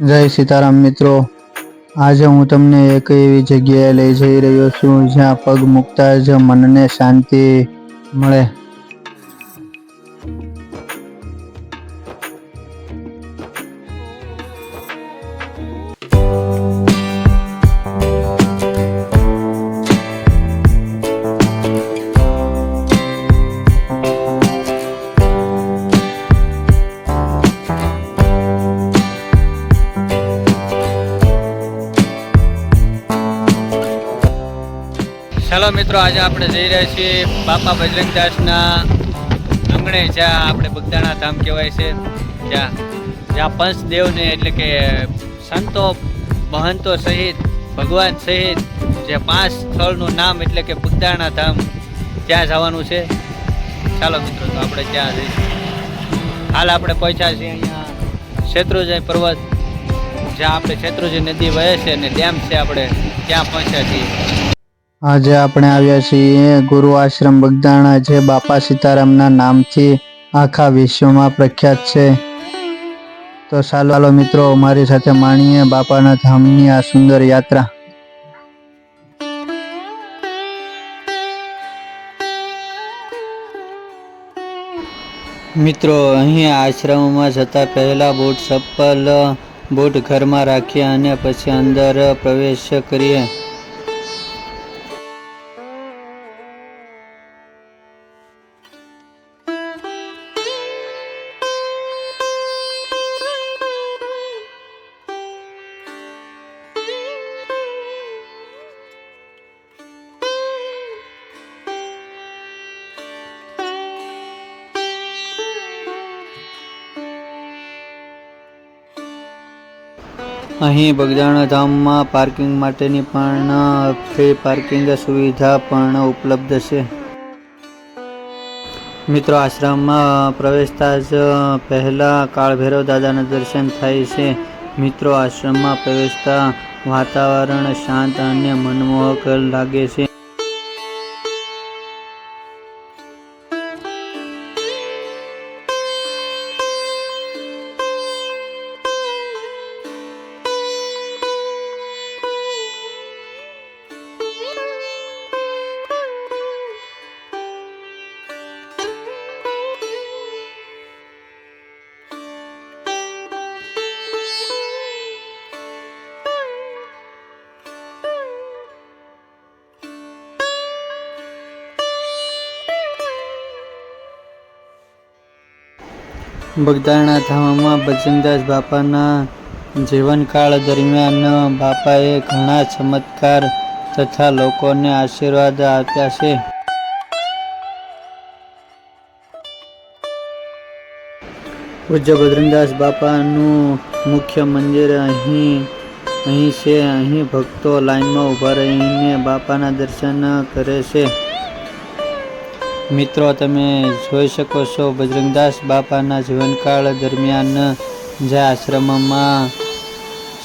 જય સીતારામ મિત્રો, આજે હું તમને એક એવી જગ્યાએ લઈ જઈ રહ્યો છું જ્યાં પગ મૂકતા જ મનને શાંતિ મળે. ચાલો મિત્રો, આજે આપણે જઈ રહ્યા છીએ બાપા બજરંગદાસના આંગણે, જ્યાં આપણે બગદાણા ધામ કહેવાય છે, જ્યાં પંચદેવને એટલે કે સંતો મહંતો સહિત ભગવાન સહિત જે 5 સ્થળનું નામ એટલે કે બગદાણા ધામ, ત્યાં જવાનું છે. ચાલો મિત્રો, તો આપણે ત્યાં જઈશું. હાલ આપણે પહોંચ્યા છીએ અહીંયા શેત્રુંજય પર્વત, જ્યાં આપણે શેત્રુંજય નદી વહે છે અને ડેમ છે, આપણે ત્યાં પહોંચ્યા છીએ. આજે આપણે આવ્યા છીએ ગુરુ આશ્રમ બગદાણા, જે બાપા સીતારામના નામથી આખા વિશ્વમાં પ્રખ્યાત છે. તો ચાલો મિત્રો, મારી સાથે માણીએ બાપાના ધામની આ સુંદર યાત્રા. મિત્રો, અહીં આશ્રમમાં જતા પહેલા બૂટ ઘરમાં રાખીએ અને પછી અંદર પ્રવેશ કરીએ. અહીં બગદાણા ધામમાં પાર્કિંગ માટેની પણ ફ્રી પાર્કિંગ સુવિધા પણ ઉપલબ્ધ છે. મિત્રો, આશ્રમમાં પ્રવેશતા જ પહેલા કાળભૈરવ દાદાના દર્શન થાય છે. મિત્રો, આશ્રમમાં પ્રવેશતા વાતાવરણ શાંત અને મનમોહક લાગે છે. બગદાણા ધામમાં બજરંગદાસ બાપાના જીવનકાળ દરમિયાન બાપાએ ઘણા ચમત્કાર તથા લોકોને આશીર્વાદ આપ્યા છે. પૂજ્ય બજરંગદાસ બાપાનું મુખ્ય મંદિર અહીં છે. અહીં ભક્તો લાઈનમાં ઊભા રહીને બાપાના દર્શન કરે છે. મિત્રો, તમે જોઈ શકો છો, બજરંગદાસ બાપાના જીવનકાળ દરમિયાન જે આશ્રમમાં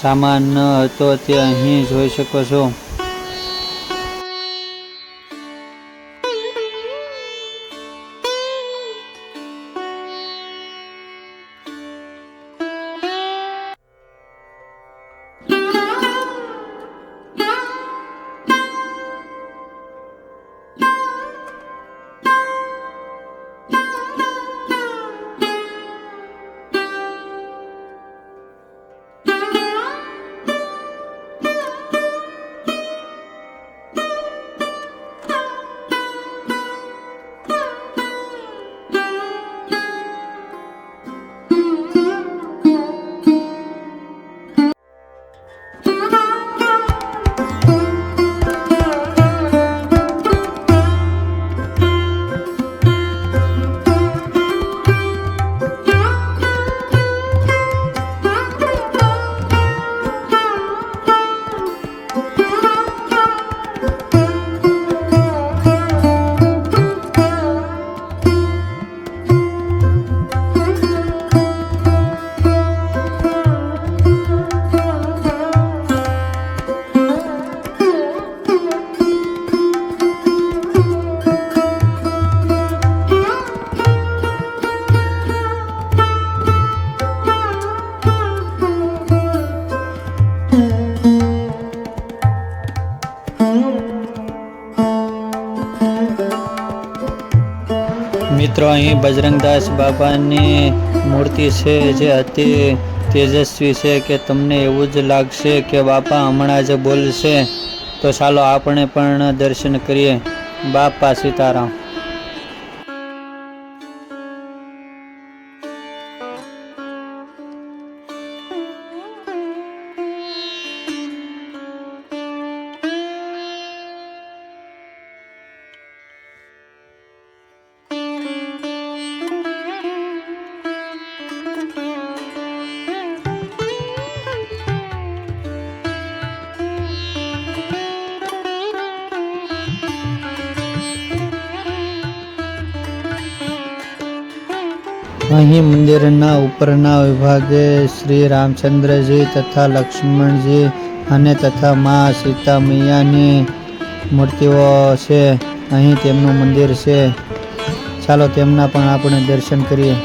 સામાન ન હતો તે અહીં જોઈ શકો છો. મિત્રો અહીં બજરંગદાસ બાપાની મૂર્તિ છે જે અતિ તેજસ્વી છે કે તમને એવું જ લાગશે કે બાપા હમણાં જ બોલશે. તો ચાલો આપણે પણ દર્શન કરીએ. બાપા સીતારામ. અહીં મંદિરના ઉપરના વિભાગે શ્રી રામચંદ્રજી તથા લક્ષ્મણજી અને તથા મા સીતા મૈયાની મૂર્તિઓ છે. અહીં તેમનું મંદિર છે. ચાલો તેમના પણ આપણે દર્શન કરીએ.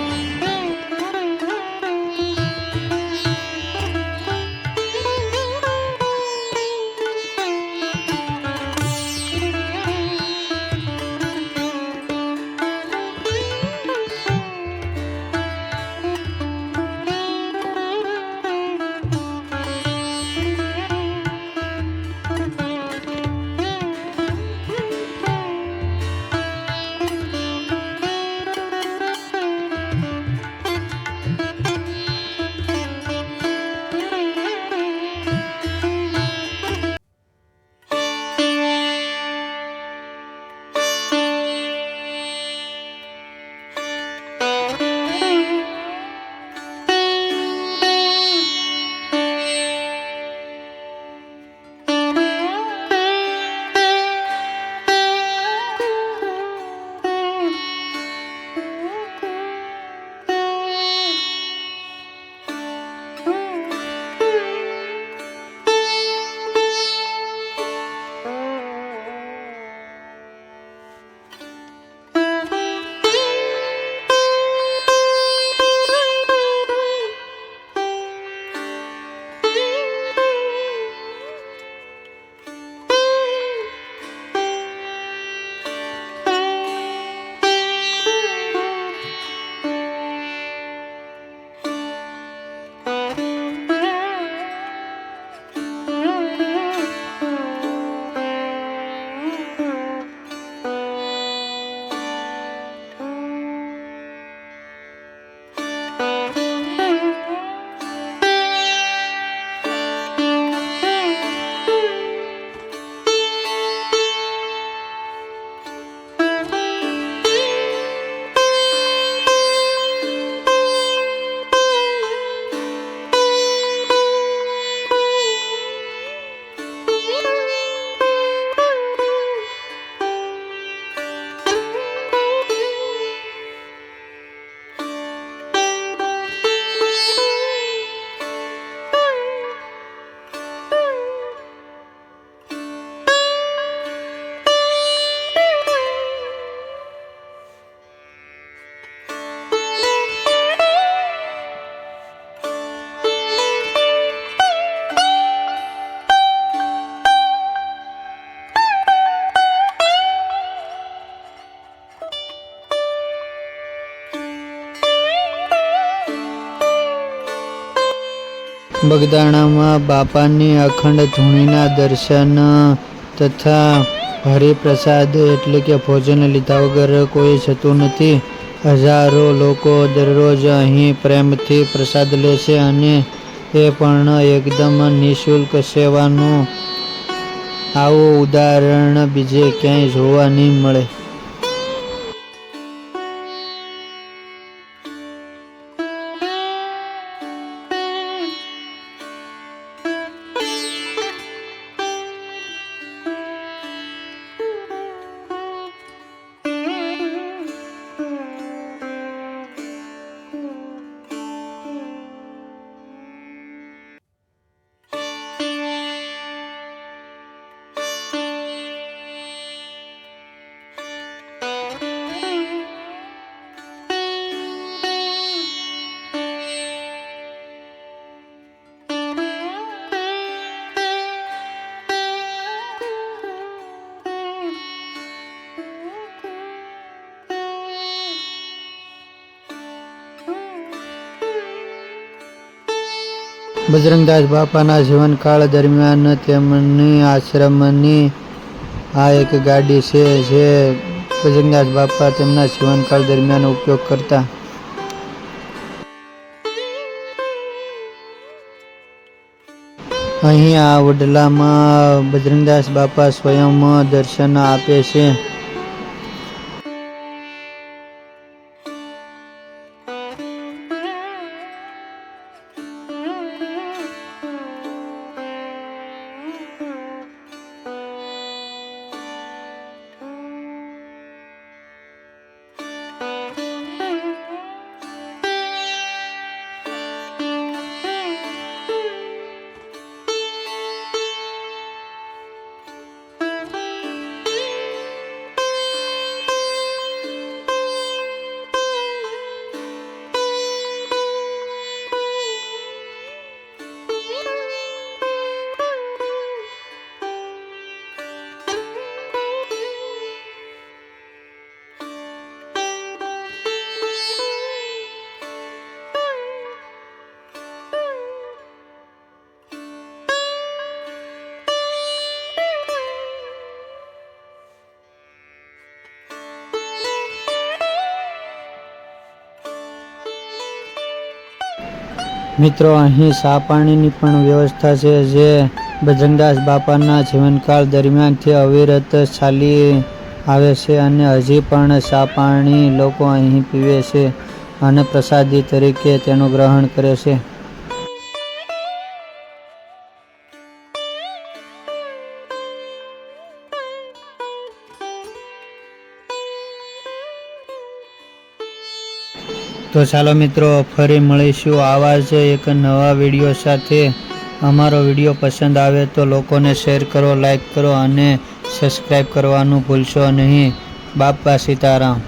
બગદાણામાં બાપાની અખંડ ધૂણીના દર્શન તથા હરિપ્રસાદ એટલે કે ભોજન લીધા વગર કોઈ જતું નથી. હજારો લોકો દરરોજ અહીં પ્રેમથી પ્રસાદ લે છે અને એ પણ એકદમ નિઃશુલ્ક સેવાનું. આવું ઉદાહરણ બીજે ક્યાંય જોવા નહીં મળે. બજરંગદાસ બાપાના જીવનકાળ દરમિયાન તેમની આશ્રમની આ એક ગાડી છે જે બજરંગદાસ બાપા તેમના જીવનકાળ દરમિયાન ઉપયોગ કરતા. અહીં આ વડલામાં બજરંગદાસ બાપા સ્વયં દર્શન આપે છે. મિત્રો અહીં ચા પાણીની પણ વ્યવસ્થા છે જે બજરંગદાસ બાપાના જીવનકાળ દરમિયાનથી અવિરત ચાલી આવે છે અને હજી પણ ચા પાણી લોકો અહીં પીવે છે અને પ્રસાદી તરીકે તેનું ગ્રહણ કરે છે. તો ચાલો મિત્રો ફરી મળીશું આવા જ એક નવા વિડીયો સાથે. અમારો વિડીયો પસંદ આવે તો લોકોને શેર કરો, લાઈક કરો અને સબસ્ક્રાઈબ કરવાનું ભૂલશો નહીં. બાપા સીતારામ.